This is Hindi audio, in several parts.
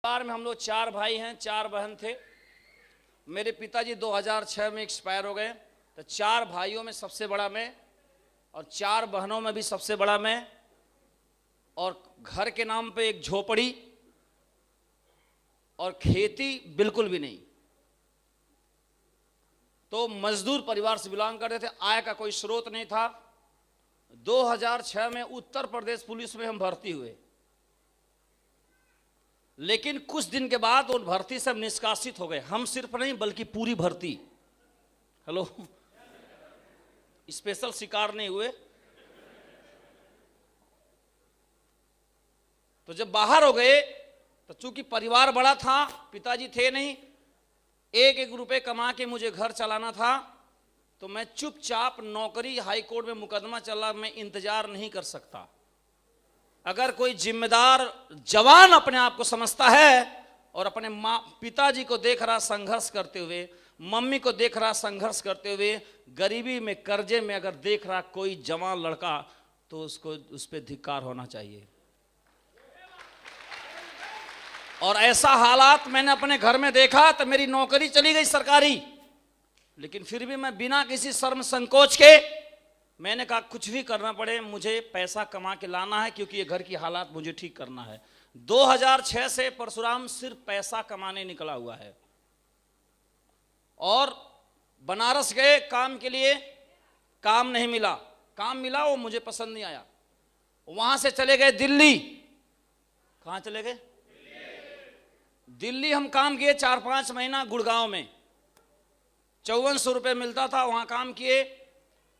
परिवार में हम लोग 4 भाई हैं, 4 बहन थे। मेरे पिताजी 2006 में एक्सपायर हो गए। तो 4 भाइयों में सबसे बड़ा मैं और 4 बहनों में भी सबसे बड़ा मैं। और घर के नाम पे एक झोपड़ी और खेती बिल्कुल भी नहीं। तो मजदूर परिवार से बिलोंग करते थे, आय का कोई स्रोत नहीं था। 2006 में उत्तर प्रदेश पुलिस में हम भर्ती हुए, लेकिन कुछ दिन के बाद उन भर्ती से हम निष्कासित हो गए। हम सिर्फ नहीं बल्कि पूरी भर्ती। हेलो, स्पेशल शिकार नहीं हुए। तो जब बाहर हो गए तो चूंकि परिवार बड़ा था, पिताजी थे नहीं, एक एक रुपए कमा के मुझे घर चलाना था। तो मैं चुपचाप नौकरी, हाई कोर्ट में मुकदमा चला, मैं इंतजार नहीं कर सकता। अगर कोई जिम्मेदार जवान अपने आप को समझता है और अपने माँ पिताजी को देख रहा संघर्ष करते हुए, मम्मी को देख रहा संघर्ष करते हुए, गरीबी में कर्जे में अगर देख रहा कोई जवान लड़का, तो उसको उस पर धिक्कार होना चाहिए। और ऐसा हालात मैंने अपने घर में देखा। तो मेरी नौकरी चली गई सरकारी, लेकिन फिर भी मैं बिना किसी शर्म संकोच के मैंने कहा कुछ भी करना पड़े, मुझे पैसा कमा के लाना है, क्योंकि ये घर की हालात मुझे ठीक करना है। 2006 से परशुराम सिर्फ पैसा कमाने निकला हुआ है। और बनारस गए काम के लिए, काम नहीं मिला। काम मिला वो मुझे पसंद नहीं आया। वहां से चले गए दिल्ली। कहां चले गए? दिल्ली हम काम किए 4-5 महीना गुड़गांव में। 5400 रुपये मिलता था, वहां काम किए।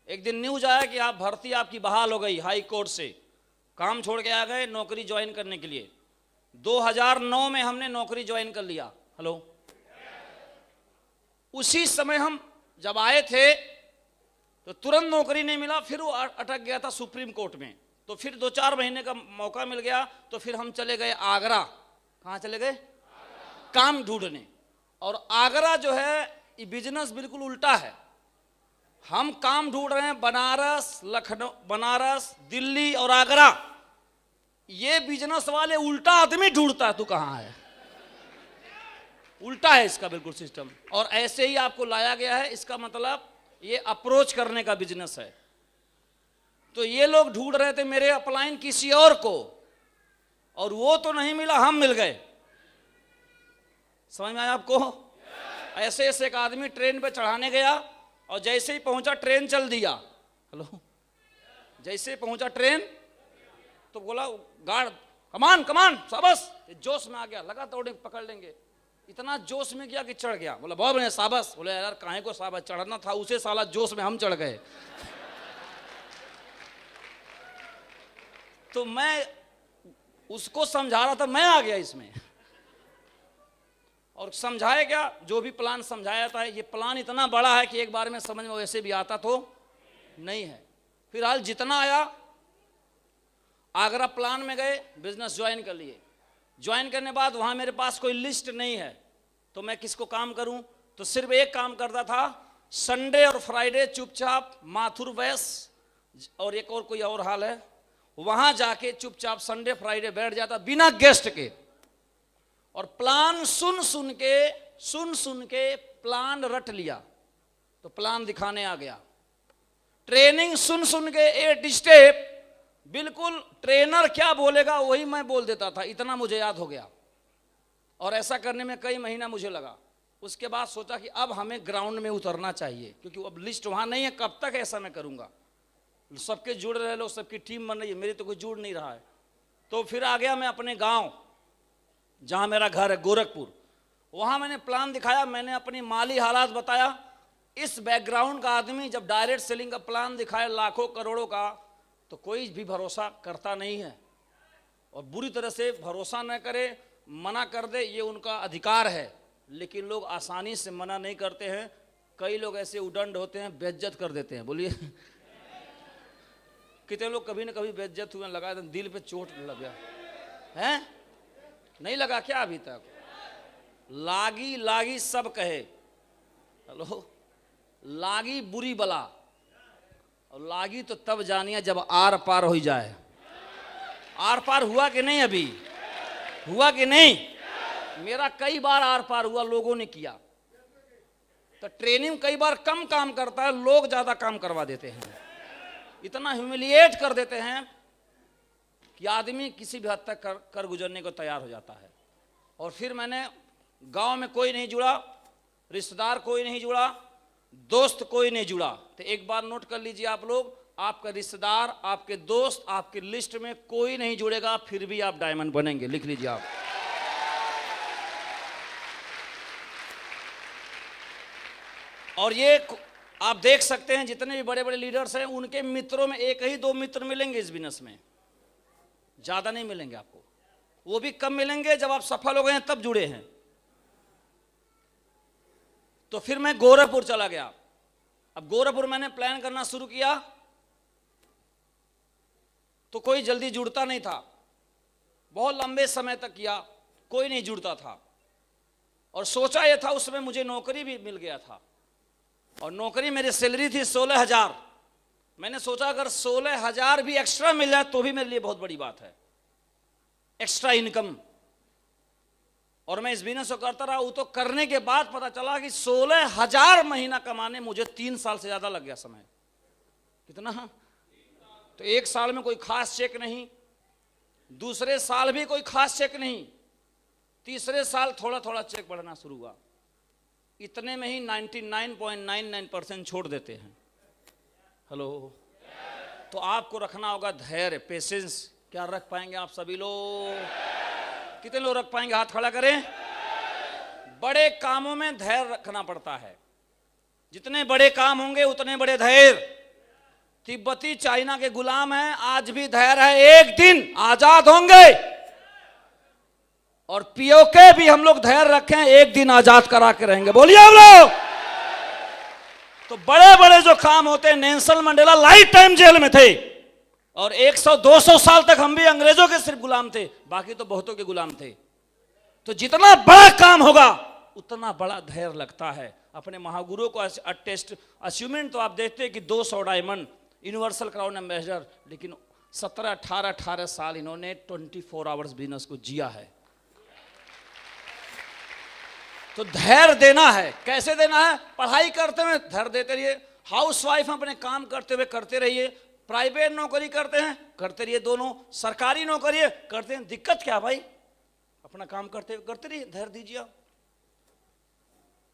एक दिन न्यूज आया कि आप भर्ती आपकी बहाल हो गई हाई कोर्ट से। काम छोड़ के आ गए नौकरी ज्वाइन करने के लिए। 2009 में हमने नौकरी ज्वाइन कर लिया। हेलो, उसी समय हम जब आए थे तो तुरंत नौकरी नहीं मिला, फिर वो अटक गया था सुप्रीम कोर्ट में। तो फिर 2-4 महीने का मौका मिल गया, तो फिर हम चले गए आगरा। कहाँ चले गए? काम ढूंढने। और आगरा जो है ये बिजनेस बिल्कुल उल्टा है। हम काम ढूंढ रहे हैं बनारस, लखनऊ, बनारस, दिल्ली और आगरा। ये बिजनेस वाले उल्टा आदमी ढूंढता है। तू कहां है? उल्टा है इसका बिल्कुल सिस्टम। और ऐसे ही आपको लाया गया है। इसका मतलब ये अप्रोच करने का बिजनेस है। तो ये लोग ढूंढ रहे थे मेरे अपलाइन किसी और को, और वो तो नहीं मिला, हम मिल गए। समझ में आया आपको? ऐसे ऐसे एक आदमी ट्रेन पे चढ़ाने गया, और जैसे ही पहुंचा ट्रेन चल दिया। हेलो, जैसे ही पहुंचा ट्रेन तो बोला गार्ड, कमान कमान, शाबाश। जोश में आ गया, लगा दौड़े पकड़ लेंगे। इतना जोश में गया कि चढ़ गया। बोला बहुत बढ़िया, शाबाश। बोले यार काहे को शाबाश, चढ़ना था उसे, साला जोश में हम चढ़ गए। तो मैं उसको समझा रहा था, मैं आ गया इसमें। और समझाया क्या, जो भी प्लान समझाया था, ये प्लान इतना बड़ा है कि एक बार में समझ में वैसे भी आता तो नहीं है। फिलहाल जितना आया, आगरा प्लान में गए, बिजनेस ज्वाइन कर लिए। ज्वाइन करने बाद वहां मेरे पास कोई लिस्ट नहीं है, तो मैं किसको काम करूं? तो सिर्फ एक काम करता था, संडे और फ्राइडे चुपचाप माथुर वैस और एक और कोई और हाल है, वहां जाके चुपचाप संडे फ्राइडे बैठ जाता बिना गेस्ट के। और प्लान सुन सुन के प्लान रट लिया, तो प्लान दिखाने आ गया। ट्रेनिंग सुन सुन के 8 स्टेप बिल्कुल ट्रेनर क्या बोलेगा वही मैं बोल देता था, इतना मुझे याद हो गया। और ऐसा करने में कई महीना मुझे लगा। उसके बाद सोचा कि अब हमें ग्राउंड में उतरना चाहिए, क्योंकि अब लिस्ट वहां नहीं है, कब तक ऐसा मैं करूंगा। सबके जुड़ रहे लोग, सबकी टीम बन रही है, मेरी तो कोई जुड़ नहीं रहा है। तो फिर आ गया मैं अपने गांव, जहां मेरा घर है गोरखपुर। वहां मैंने प्लान दिखाया, मैंने अपनी माली हालात बताया। इस बैकग्राउंड का आदमी जब डायरेक्ट सेलिंग का प्लान दिखाए लाखों करोड़ों का, तो कोई भी भरोसा करता नहीं है। और बुरी तरह से भरोसा न करे, मना कर दे, ये उनका अधिकार है। लेकिन लोग आसानी से मना नहीं करते हैं। कई लोग ऐसे उदंड होते हैं, बेइज्जत कर देते हैं। बोलिए, कितने लोग कभी न कभी बेइज्जत हुए, लगा दिल पे चोट लग गया है? नहीं लगा क्या अभी तक? लागी लागी सब कहे। हेलो, लागी बुरी बला, और लागी तो तब जानिए जब आर पार हो जाए। आर पार हुआ कि नहीं? अभी हुआ कि नहीं? मेरा कई बार आर पार हुआ, लोगों ने किया। तो ट्रेनिंग कई बार कम काम करता है, लोग ज्यादा काम करवा देते हैं, इतना ह्यूमिलिएट कर देते हैं कि आदमी किसी भी हद तक कर गुजरने को तैयार हो जाता है। और फिर मैंने, गांव में कोई नहीं जुड़ा, रिश्तेदार कोई नहीं जुड़ा, दोस्त कोई नहीं जुड़ा। तो एक बार नोट कर लीजिए आप लोग, आपका रिश्तेदार, आपके दोस्त, आपके लिस्ट में कोई नहीं जुड़ेगा, फिर भी आप डायमंड बनेंगे। लिख लीजिए आप। और ये आप देख सकते हैं जितने भी बड़े बड़े लीडर्स हैं, उनके मित्रों में एक ही दो मित्र मिलेंगे इस बिजनेस में, ज्यादा नहीं मिलेंगे आपको। वो भी कम मिलेंगे जब आप सफल हो गए हैं तब जुड़े हैं। तो फिर मैं गोरखपुर चला गया। अब गोरखपुर मैंने प्लान करना शुरू किया तो कोई जल्दी जुड़ता नहीं था, बहुत लंबे समय तक किया, कोई नहीं जुड़ता था। और सोचा यह था, उसमें मुझे नौकरी भी मिल गया था, और नौकरी मेरी सैलरी थी 16,000। मैंने सोचा अगर 16,000 भी एक्स्ट्रा मिल जाए तो भी मेरे लिए बहुत बड़ी बात है, एक्स्ट्रा इनकम। और मैं इस बिजनेस को करता रहा। वो तो करने के बाद पता चला कि 16,000 महीना कमाने मुझे 3 साल से ज्यादा लग गया समय। कितना? तो एक साल में कोई खास चेक नहीं, दूसरे साल भी कोई खास चेक नहीं, तीसरे साल थोड़ा थोड़ा चेक बढ़ना शुरू हुआ। इतने में ही 99.99% छोड़ देते हैं। हेलो। तो आपको रखना होगा धैर्य, पेशेंस। क्या रख पाएंगे आप सभी लोग? कितने लोग रख पाएंगे? हाथ खड़ा करें। बड़े कामों में धैर्य रखना पड़ता है। जितने बड़े काम होंगे उतने बड़े धैर्य। तिब्बती चाइना के गुलाम हैं, आज भी धैर्य है, एक दिन आजाद होंगे। और पीओके भी हम लोग धैर्य रखें, एक दिन आजाद करा के रहेंगे। बोलिए हम लोग। तो बड़े बड़े जो काम होते हैं, Nelson Mandela lifetime jail में थे, और 100-200 साल तक हम भी अंग्रेजों के सिर्फ गुलाम थे, बाकी तो बहुतों के गुलाम थे। तो जितना बड़ा काम होगा उतना बड़ा धैर्य लगता है। अपने महागुरु को टेस्ट अचीवमेंट तो आप देखते हैं कि 200 डायमंड, यूनिवर्सल क्राउन एम्बेसडर, लेकिन 17-18 साल इन्होंने 24 आवर्स बिजनेस को जिया है। तो धैर्य देना है। कैसे देना है? पढ़ाई करते हुए धैर्य देते रहिए, हाउसवाइफ अपने काम करते हुए करते रहिए, प्राइवेट नौकरी करते हैं करते रहिए, दोनों सरकारी नौकरी करते हैं, दिक्कत क्या भाई? अपना काम करते हुए करते रहिए, धैर्य दीजिए।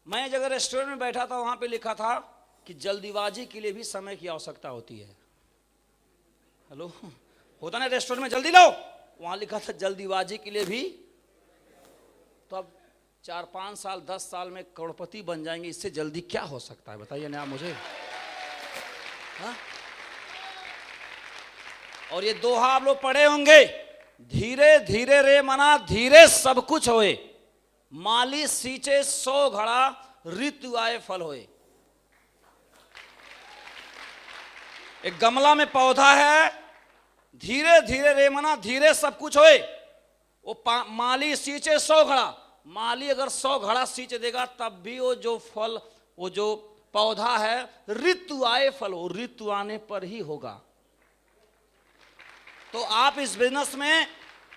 मैं जगह रेस्टोरेंट में बैठा था, वहां पे लिखा था कि जल्दीबाजी के लिए भी समय की आवश्यकता होती है। हेलो, होता ना रेस्टोरेंट में जल्दी लो, वहां लिखा था जल्दीबाजी के लिए भी। तो अब 4-5 साल 10 साल में करोड़पति बन जाएंगे, इससे जल्दी क्या हो सकता है? बताइए ना आप मुझे। हाँ? और ये दोहा आप लोग पढ़े होंगे, धीरे धीरे रे मना धीरे सब कुछ होए, माली सींचे 100 घड़ा ऋतु आए फल होए। एक गमला में पौधा है, धीरे धीरे रे मना धीरे सब कुछ होए, वो माली सींचे 100 घड़ा। माली अगर 100 घड़ा सींच देगा तब भी वो जो फल, वो जो पौधा है, ऋतु आए फल हो, ऋतु आने पर ही होगा। तो आप इस बिजनेस में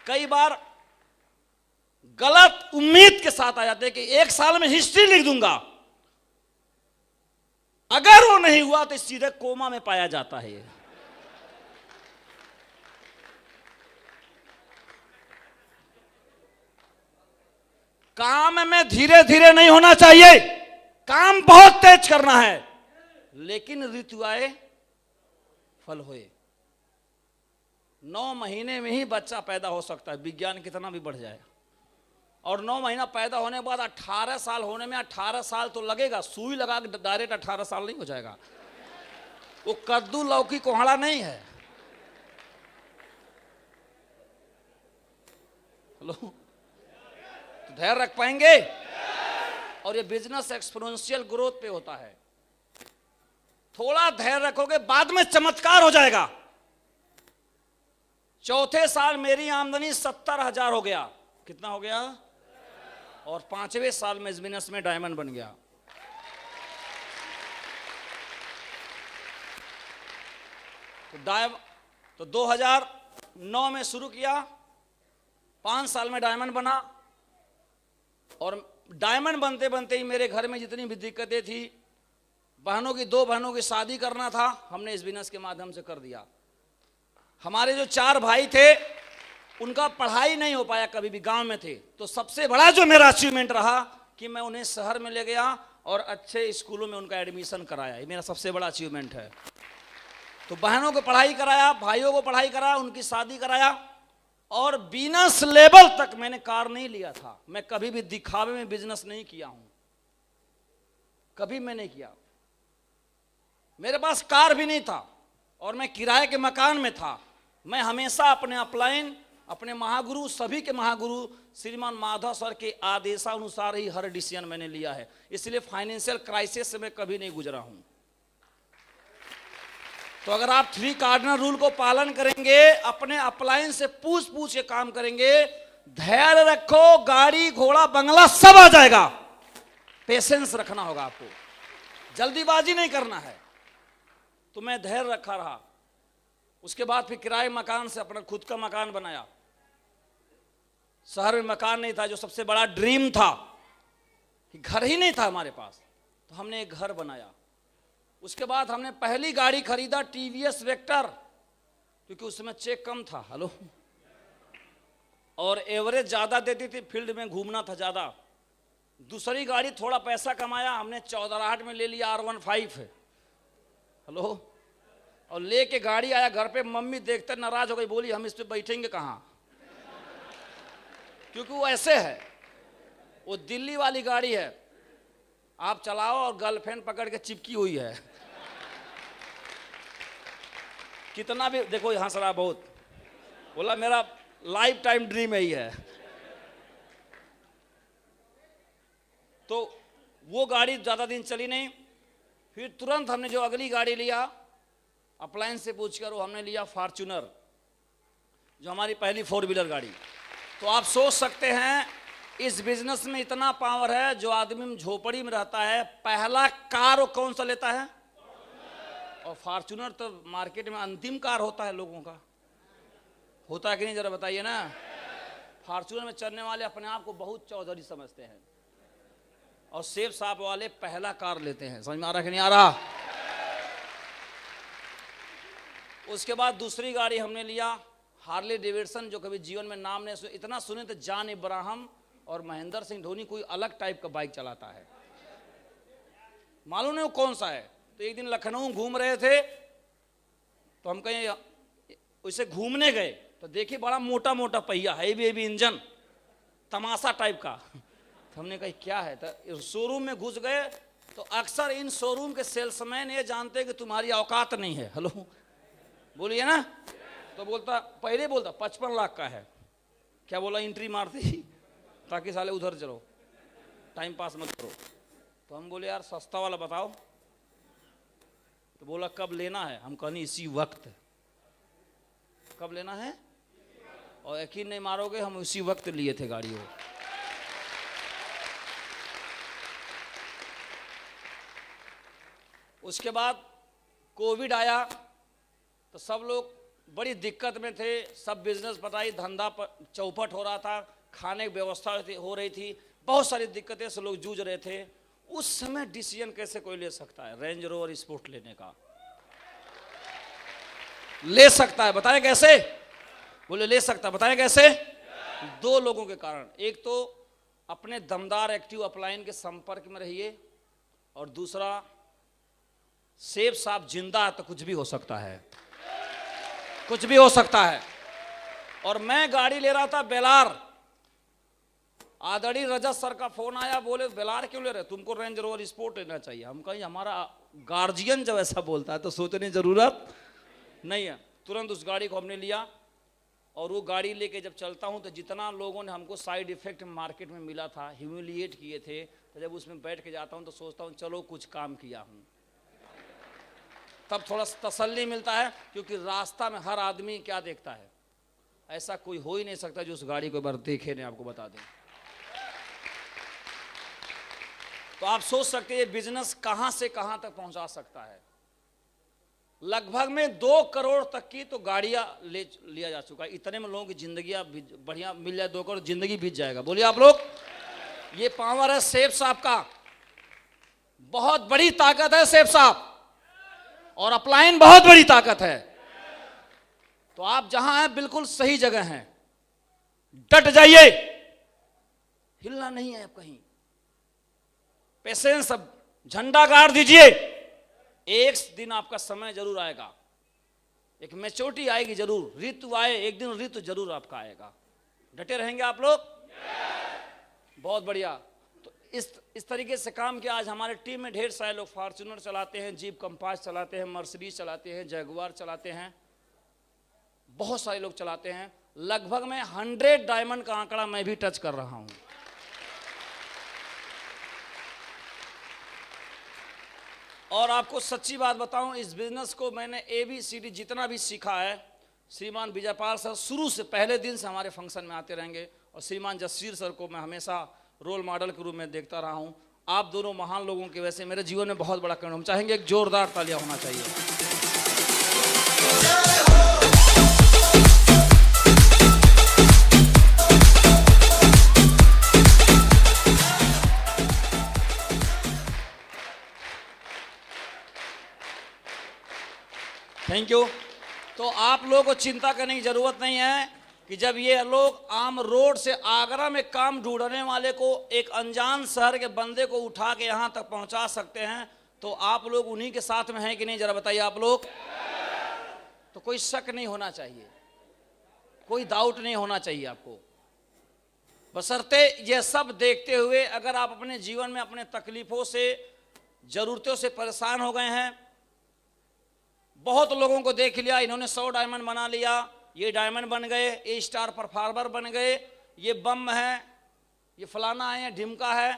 कई बार गलत उम्मीद के साथ आ जाते हैं कि 1 साल में हिस्ट्री लिख दूंगा, अगर वो नहीं हुआ तो सीधे कोमा में पाया जाता है। काम में धीरे धीरे नहीं होना चाहिए, काम बहुत तेज करना है, लेकिन ऋतु आए फल होए। 9 महीने में ही बच्चा पैदा हो सकता है, विज्ञान कितना भी बढ़ जाए। और 9 महीना पैदा होने के बाद 18 साल होने में 18 साल तो लगेगा, सुई लगा के डायरेक्ट 18 साल नहीं हो जाएगा। वो कद्दू लौकी कोहड़ा नहीं है। हेलो, तो धैर्य रख पाएंगे। और ये बिजनेस एक्सपोनेंशियल ग्रोथ पे होता है। थोड़ा धैर्य रखोगे, बाद में चमत्कार हो जाएगा। चौथे साल मेरी आमदनी 70,000 हो गया। कितना हो गया? और 5वें साल में इस बिजनेस में डायमंड बन गया। तो 2009 में शुरू किया, 5 साल में डायमंड बना। और डायमंड बनते बनते ही मेरे घर में जितनी भी दिक्कतें थी, बहनों की 2 बहनों की शादी करना था, हमने इस बिजनेस के माध्यम से कर दिया। हमारे जो 4 भाई थे उनका पढ़ाई नहीं हो पाया, कभी भी गांव में थे, तो सबसे बड़ा जो मेरा अचीवमेंट रहा कि मैं उन्हें शहर में ले गया और अच्छे स्कूलों में उनका एडमिशन कराया। ये मेरा सबसे बड़ा अचीवमेंट है। तो बहनों को पढ़ाई कराया, भाइयों को पढ़ाई कराया, उनकी शादी कराया, और बिजनेस लेवल तक मैंने कार नहीं लिया था। मैं कभी भी दिखावे में बिजनेस नहीं किया हूं, कभी मैं नहीं किया। मेरे पास कार भी नहीं था और मैं किराए के मकान में था। मैं हमेशा अपने अपलाइन, अपने महागुरु, सभी के महागुरु श्रीमान माधव सर के आदेशानुसार ही हर डिसीजन मैंने लिया है। इसलिए फाइनेंशियल क्राइसिस से मैं कभी नहीं गुजरा हूं। तो अगर आप 3 कार्डिनल रूल को पालन करेंगे, अपने अपलाइन से पूछ के काम करेंगे, धैर्य रखो, गाड़ी घोड़ा बंगला सब आ जाएगा। पेशेंस रखना होगा आपको, जल्दीबाजी नहीं करना है। तो मैं धैर्य रखा रहा। उसके बाद फिर किराए मकान से अपना खुद का मकान बनाया। शहर में मकान नहीं था, जो सबसे बड़ा ड्रीम था, कि घर ही नहीं था हमारे पास, तो हमने एक घर बनाया। उसके बाद हमने पहली गाड़ी खरीदा टीवीएस वेक्टर, क्योंकि उसमें चेक कम था, हेलो, और एवरेज ज्यादा देती थी, फील्ड में घूमना था ज्यादा। दूसरी गाड़ी थोड़ा पैसा कमाया, हमने 14 में ले लिया R15 है, हेलो, और लेके गाड़ी आया घर पे। मम्मी देखते नाराज हो गई, बोली हम इस पे बैठेंगे कहां, क्योंकि वो ऐसे है, वो दिल्ली वाली गाड़ी है, आप चलाओ और गर्लफ्रेंड पकड़ के चिपकी हुई है। कितना भी देखो, हंस रहा बहुत, बोला मेरा लाइफ टाइम ड्रीम यही है। तो वो गाड़ी ज्यादा दिन चली नहीं। फिर तुरंत हमने जो अगली गाड़ी लिया, अप्लायंस से पूछकर, वो हमने लिया फॉर्च्यूनर, जो हमारी पहली 4 व्हीलर गाड़ी। तो आप सोच सकते हैं इस बिजनेस में इतना पावर है। जो आदमी झोपड़ी में रहता है, पहला कार वो कौन सा लेता है, और फॉर्च्यूनर तो मार्केट में अंतिम कार होता है लोगों का, होता है कि नहीं, जरा बताइए ना। फॉर्च्यूनर में चलने वाले अपने आप को बहुत चौधरी समझते हैं, और सेफ साफ वाले पहला कार लेते हैं। समझ में आ रहा कि नहीं आ रहा। उसके बाद दूसरी गाड़ी हमने लिया हार्ले डेविडसन, जो कभी जीवन में नाम नहीं सुने, इतना सुने तो जॉन इब्राहम और महेंद्र सिंह धोनी कोई अलग टाइप का बाइक चलाता है, मालूम नहीं वो कौन सा है। तो एक दिन लखनऊ घूम रहे थे, तो हम कहीं उसे घूमने गए, तो देखिए बड़ा मोटा मोटा पहिया, हैवी इंजन, तमाशा टाइप का। तो हमने कहा क्या है, तो शोरूम में घुस गए। तो अक्सर इन शोरूम के सेल्समैन ये जानते हैं कि तुम्हारी औकात नहीं है, हेलो, बोलिए ना। तो बोलता, पहले बोलता 55 लाख का है, क्या बोला, एंट्री मार दी ताकि साले उधर चलो, टाइम पास मत करो। तो हम बोले यार सस्ता वाला बताओ। तो बोला कब लेना है, हम कहनी इसी वक्त। कब लेना है, और यकीन नहीं मारोगे, हम उसी वक्त लिए थे गाड़ी वो। उसके बाद कोविड आया, तो सब लोग बड़ी दिक्कत में थे, सब बिजनेस बताई, धंधा चौपट हो रहा था, खाने की व्यवस्था हो रही थी, बहुत सारी दिक्कतें से लोग जूझ रहे थे। उस समय डिसीजन कैसे कोई ले सकता है रेंज रोवर स्पोर्ट लेने का, ले सकता है, बताएं कैसे, बोले ले सकता है, बताएं कैसे। 2 लोगों के कारण, एक तो अपने दमदार एक्टिव अपलाइन के संपर्क में रहिए, और दूसरा सेफ साफ जिंदा है तो कुछ भी हो सकता है, कुछ भी हो सकता है। और मैं गाड़ी ले रहा था बेलार, आदरणीय रजत सर का फोन आया, बोले बेलार क्यों ले रहे, तुमको रेंज रोवर स्पोर्ट लेना चाहिए। हम कहीं हमारा गार्जियन जब ऐसा बोलता है तो सोचने की जरूरत नहीं है। तुरंत उस गाड़ी को हमने लिया, और वो गाड़ी लेके जब चलता हूं तो जितना लोगों ने हमको साइड इफेक्ट मार्केट में मिला था, ह्यूमिलिएट किए थे, तो जब उसमें बैठ के जाता हूं तो सोचता हूं चलो कुछ काम किया हूं, तब थोड़ा तसल्ली मिलता है। क्योंकि रास्ता में हर आदमी क्या देखता है, ऐसा कोई हो ही नहीं सकता जो उस गाड़ी को एक बार देखे नहीं, आपको बता दें। तो आप सोच सकते हैं ये बिजनेस कहां से कहां तक पहुंचा सकता है। लगभग में 2 करोड़ तक की तो गाड़ियां ले लिया जा चुका है। इतने में लोगों की जिंदगी बढ़िया मिल जाए, 2 करोड़ जिंदगी बीत जाएगा। बोलिए आप लोग, ये पावर है शेफ साहब का, बहुत बड़ी ताकत है शेफ साहब, और अपलाइन बहुत बड़ी ताकत है। तो आप जहां हैं बिल्कुल सही जगह हैं, डट जाइए, हिलना नहीं है कहीं, पेशेंस, अब झंडा गाड़ दीजिए। एक दिन आपका समय जरूर आएगा, एक मैच्योरिटी आएगी जरूर, ऋतु आए एक दिन, ऋतु जरूर आपका आएगा। डटे रहेंगे आप लोग? बहुत बढ़िया। तो इस तरीके से काम किया। आज हमारे टीम में ढेर सारे लोग फॉर्च्यूनर चलाते हैं, जीप कंपास चलाते हैं, मर्सिडीज चलाते हैं, जगुआर चलाते हैं, बहुत सारे लोग चलाते हैं। लगभग मैं 100 डायमंड का आंकड़ा मैं भी टच कर रहा हूं। और आपको सच्ची बात बताऊं, इस बिजनेस को मैंने ABCD जितना भी सीखा है, श्रीमान विजयपाल सर शुरू से पहले दिन से हमारे फंक्शन में आते रहेंगे, और श्रीमान जसवीर सर को मैं हमेशा रोल मॉडल के रूप में देखता रहा हूं। आप दोनों महान लोगों की वजह से मेरे जीवन में बहुत बड़ा काम। हम चाहेंगे एक जोरदार तालियां होना चाहिए। Thank you. तो आप लोगों को चिंता करने की जरूरत नहीं है कि जब ये लोग आम रोड से आगरा में काम ढूंढने वाले को, एक अनजान शहर के बंदे को उठा के यहाँ तक पहुँचा सकते हैं, तो आप लोग उन्हीं के साथ में हैं कि नहीं, जरा बताइए आप लोग। तो कोई शक नहीं होना चाहिए, कोई डाउट नहीं होना चाहिए आपको, बशर्ते ये सब देखते हुए अगर आप अपने जीवन में अपने तकलीफों से, जरूरतों से परेशान हो गए हैं। बहुत लोगों को देख लिया, इन्होंने 100 डायमंड बना लिया, ये डायमंड बन गए, ये स्टार परफॉर्मर बन गए, ये बम है, ये फलाना है, ढिमका है,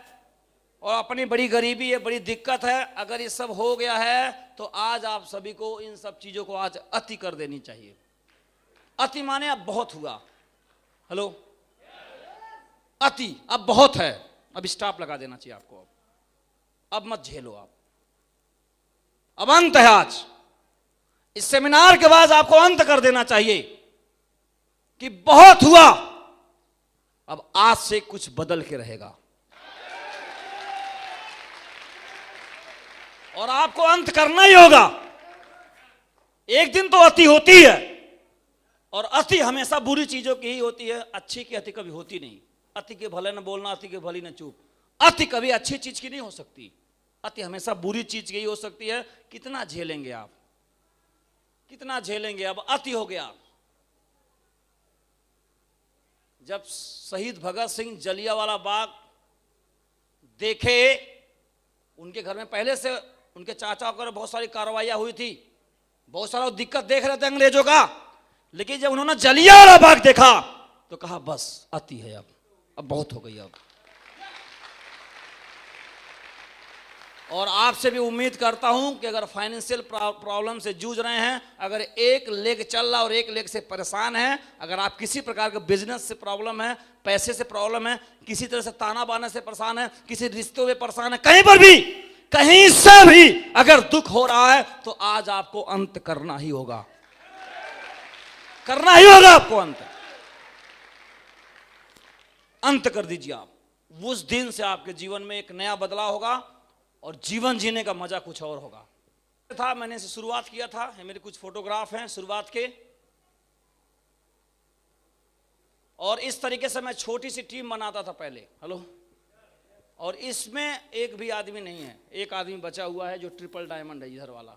और अपनी बड़ी गरीबी है, बड़ी दिक्कत है। अगर ये सब हो गया है तो आज आप सभी को इन सब चीजों को आज अति कर देनी चाहिए। अति माने अब बहुत हुआ, हेलो, अति अब बहुत है, अब स्टॉप लगा देना चाहिए आपको। अब मत झेलो आप, अब अंत है। आज इस सेमिनार के बाद आपको अंत कर देना चाहिए कि बहुत हुआ, अब आज से कुछ बदल के रहेगा, और आपको अंत करना ही होगा। एक दिन तो अति होती है, और अति हमेशा बुरी चीजों की ही होती है, अच्छी की अति कभी होती नहीं। अति के भले न बोलना, अति के भली न चुप। अति कभी अच्छी चीज की नहीं हो सकती, अति हमेशा बुरी चीज की ही हो सकती है। कितना झेलेंगे आप, कितना झेलेंगे? अब अति हो गया। जब शहीद भगत सिंह जलियांवाला बाग देखे, उनके घर में पहले से उनके चाचा को बहुत सारी कार्रवाइयां हुई थी, बहुत सारा दिक्कत देख रहे थे अंग्रेजों का, लेकिन जब उन्होंने जलियांवाला बाग देखा तो कहा बस अति है, अब बहुत हो गई। अब और आपसे भी उम्मीद करता हूं कि अगर फाइनेंशियल प्रॉब्लम से जूझ रहे हैं, अगर एक लेग चल रहा और एक लेग से परेशान है, अगर आप किसी प्रकार का बिजनेस से प्रॉब्लम है, पैसे से प्रॉब्लम है, किसी तरह से ताना बाना से परेशान है, किसी रिश्तों में परेशान है, कहीं पर भी, कहीं से भी अगर दुख हो रहा है, तो आज आपको अंत करना ही होगा, करना ही होगा आपको अंत। अंत कर दीजिए आप। उस दिन से आपके जीवन में एक नया बदलाव होगा और जीवन जीने का मजा कुछ और होगा। था मैंने इसे शुरुआत किया था, ये मेरे कुछ फोटोग्राफ हैं शुरुआत के, और इस तरीके से मैं छोटी सी टीम बनाता था पहले, हेलो, और इसमें एक भी आदमी नहीं है, एक आदमी बचा हुआ है जो ट्रिपल डायमंड है, इधर वाला,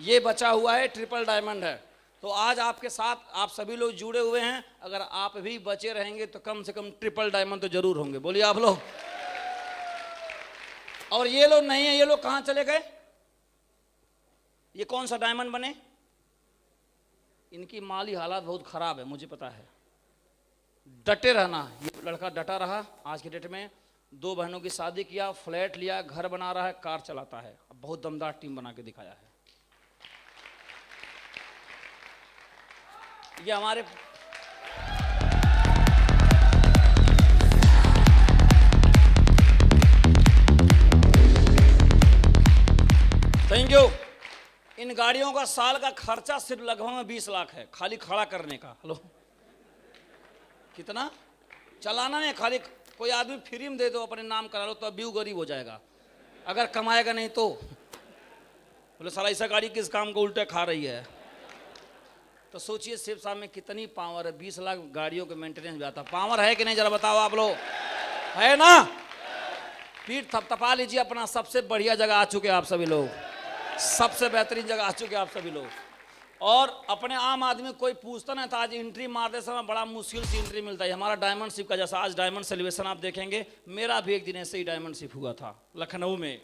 ये बचा हुआ है, ट्रिपल डायमंड है। तो आज आपके साथ आप सभी लोग जुड़े हुए हैं, अगर आप भी बचे रहेंगे तो कम से कम ट्रिपल डायमंड तो जरूर होंगे, बोलिए आप लोग। और ये लोग नहीं है, ये लोग कहां चले गए? ये कौन सा डायमंड बने? इनकी माली हालात बहुत खराब है, मुझे पता है। डटे रहना, ये लड़का डटा रहा। आज के डेट में 2 बहनों की शादी किया, फ्लैट लिया, घर बना रहा है, कार चलाता है, अब बहुत दमदार टीम बना के दिखाया है। ये हमारे थैंक यू। इन गाड़ियों का साल का खर्चा सिर्फ लगभग 20 लाख है, खाली खड़ा करने का, हेलो, कितना चलाना नहीं, खाली कोई आदमी फ्री में दे दो, अपने नाम करा लो, तो अब भी वो गरीब हो जाएगा अगर कमाएगा नहीं तो। बोले साला ऐसा गाड़ी किस काम को उल्टे खा रही है। तो सोचिए शिव साहब में कितनी पावर है, 20 लाख गाड़ियों के मेंटेनेंस भी आता। पावर है कि नहीं जरा बताओ आप लोग, है ना? पीठ थपथपा लीजिए अपना, सबसे बढ़िया जगह आ चुके आप सभी लोग, सबसे बेहतरीन जगह आ चुके आप सभी लोग। और अपने आम आदमी कोई पूछता नहीं था, आज एंट्री मारते समय बड़ा मुश्किल से एंट्री मिलता है। हमारा डायमंड शिप का जैसा आज डायमंड सेलिब्रेशन आप देखेंगे, मेरा भी एक दिन ऐसे ही डायमंड शिप हुआ था लखनऊ में,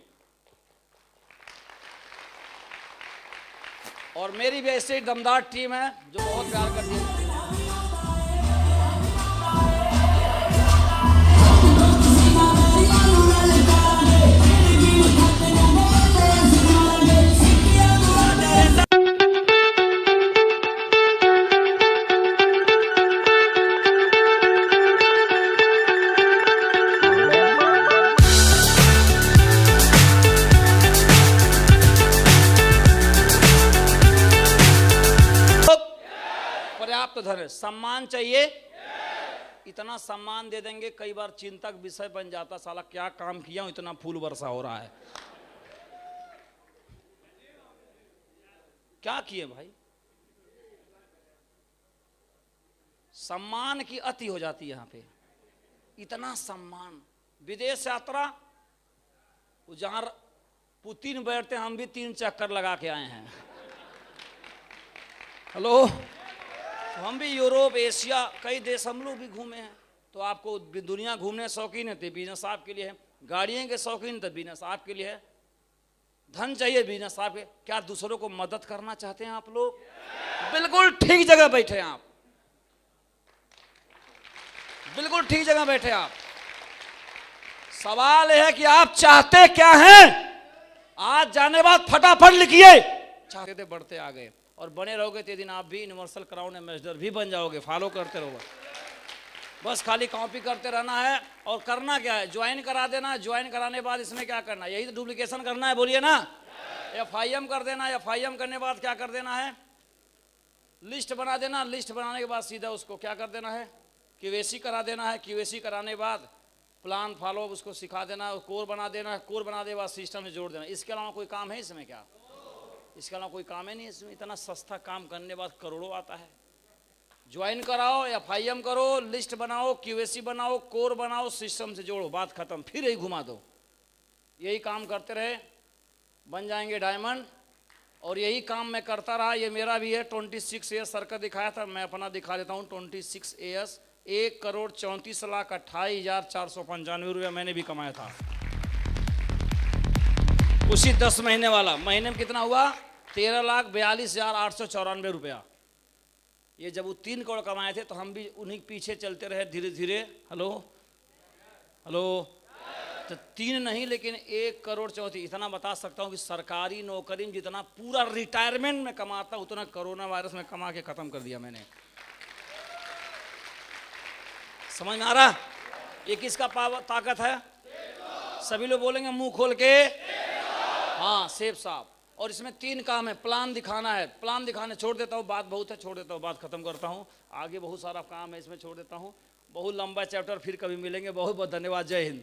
और मेरी भी ऐसे ही दमदार टीम है जो बहुत प्यार करती है। पर्याप्त धन, सम्मान चाहिए, इतना सम्मान दे देंगे, कई बार चिंतक विषय बन जाता, साला क्या काम किया हूं, इतना फूल वर्षा हो रहा है, क्या किए भाई। सम्मान की अति हो जाती है यहां पे, इतना सम्मान। विदेश यात्रा, जहां पुतिन बैठते हम भी 3 चक्कर लगा के आए हैं। हेलो, हम भी यूरोप, एशिया, कई देश हम लोग भी घूमे हैं। तो आपको दुनिया घूमने शौकीन है तो बिजनेस आपके लिए है, गाड़ियों के शौकीन तो बिजनेस आपके लिए है, धन चाहिए बिजनेस आपके। क्या दूसरों को मदद करना चाहते हैं आप लोग? बिल्कुल ठीक जगह बैठे हैं आप, बिल्कुल ठीक जगह बैठे आप। सवाल यह है कि आप चाहते क्या हैं? आज जाने बाद फटाफट लिखिए, चाहते थे बढ़ते आ गए, और बने रहोगे तो दिन आप भी यूनिवर्सल क्राउन एम्बेसडर भी बन जाओगे। फॉलो करते रहोगे, बस खाली कॉपी करते रहना है। और करना क्या है? ज्वाइन करा देना। ज्वाइन कराने बाद इसमें क्या करना है? यही तो डुप्लीकेशन करना है, बोलिए ना। FIM कर देना। FIM करने के बाद क्या कर देना है? लिस्ट बना देना। लिस्ट बनाने के बाद सीधा उसको क्या कर देना है? QAC करा देना है। QAC कराने के बाद प्लान फॉलो उसको सिखा देना, कोर बना देना है। कोर बनाने के बाद सिस्टम में जोड़ देना। इसके अलावा कोई काम है इसमें? क्या इसके अलावा कोई काम है नहीं इसमें। इतना सस्ता काम करने के बाद करोड़ों आता है। ज्वाइन कराओ, FIM करो, लिस्ट बनाओ, QAC बनाओ, कोर बनाओ, सिस्टम से जोड़ो, बात खत्म। फिर यही घुमा दो। यही काम करते रहे, बन जाएंगे डायमंड। और यही काम मैं करता रहा। ये मेरा भी है 26 ईयर्स सर का दिखाया था, मैं अपना दिखा देता हूँ। 26 ईयर्स, 1,34,28,495 रुपया मैंने भी कमाया था उसी 10 महीने वाला। महीने में कितना हुआ? 13,42,894 रुपया। ये जब वो 3 करोड़ कमाए थे तो हम भी उन्हीं पीछे चलते रहे धीरे धीरे। हेलो हेलो, तो 3 नहीं लेकिन 1,34,00,000। इतना बता सकता हूँ कि सरकारी नौकरी में जितना पूरा रिटायरमेंट में कमाता उतना कोरोना वायरस में कमा के खत्म कर दिया मैंने। समझ में आ रहा? ये किसका पावर ताकत है? सभी लोग बोलेंगे मुंह खोल के, हाँ, सेठ साहब। और इसमें 3 काम है। प्लान दिखाना है, प्लान दिखाने छोड़ देता हूँ, बात बहुत है, छोड़ देता हूँ, बात खत्म करता हूँ। आगे बहुत सारा काम है, इसमें छोड़ देता हूँ। बहुत लंबा चैप्टर, फिर कभी मिलेंगे। बहुत बहुत धन्यवाद। जय हिंद।